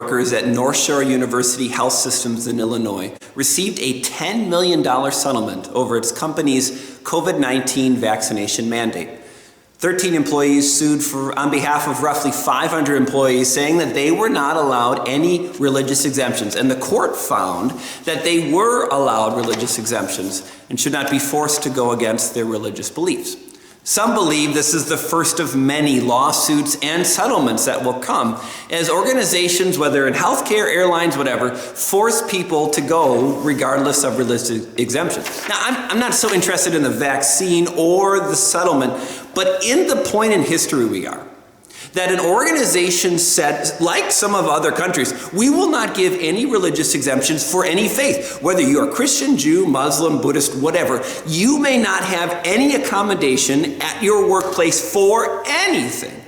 workers at Northshore University Health Systems in Illinois received a $10 million settlement over its company's COVID-19 vaccination mandate. 13 employees sued on behalf of roughly 500 employees, saying that they were not allowed any religious exemptions. And the court found that they were allowed religious exemptions and should not be forced to go against their religious beliefs. Some believe this is the first of many lawsuits and settlements that will come as organizations, whether in healthcare, airlines, whatever, force people to go regardless of religious exemptions. Now, I'm not so interested in the vaccine or the settlement, but in the point in history we are, that an organization said, like some of other countries, we will not give any religious exemptions for any faith. Whether you're a Christian, Jew, Muslim, Buddhist, whatever, you may not have any accommodation at your workplace for anything.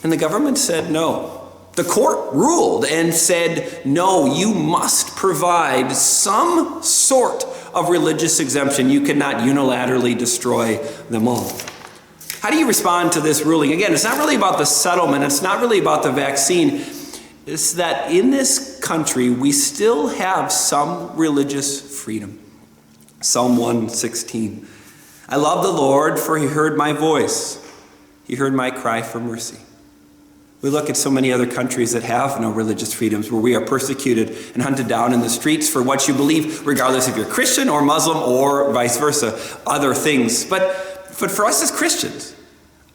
And the government said no. The court ruled and said, no, you must provide some sort of religious exemption. You cannot unilaterally destroy them all. How do you respond to this ruling? Again, it's not really about the settlement. It's not really about the vaccine. It's that in this country, we still have some religious freedom. Psalm 116. I love the Lord, for he heard my voice. He heard my cry for mercy. We look at so many other countries that have no religious freedoms, where we are persecuted and hunted down in the streets for what you believe, regardless if you're Christian or Muslim or vice versa, other things. But for us as Christians,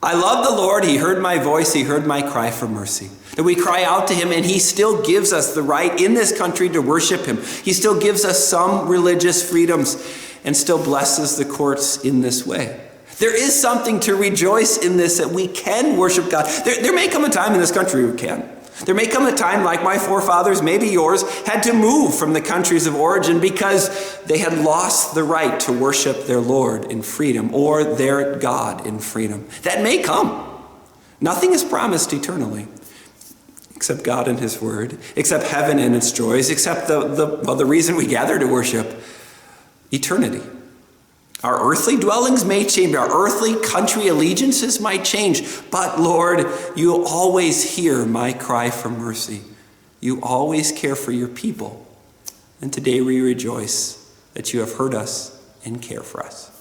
I love the Lord. He heard my voice. He heard my cry for mercy. That we cry out to him, and he still gives us the right in this country to worship him. He still gives us some religious freedoms and still blesses the courts in this way. There is something to rejoice in this, that we can worship God. There may come a time in this country we can. There may come a time, like my forefathers, maybe yours, had to move from the countries of origin because they had lost the right to worship their Lord in freedom or their God in freedom. That may come. Nothing is promised eternally, except God and his word, except heaven and its joys, except the reason we gather to worship, eternity. Our earthly dwellings may change, our earthly country allegiances might change, but Lord, you always hear my cry for mercy. You always care for your people. And today we rejoice that you have heard us and care for us.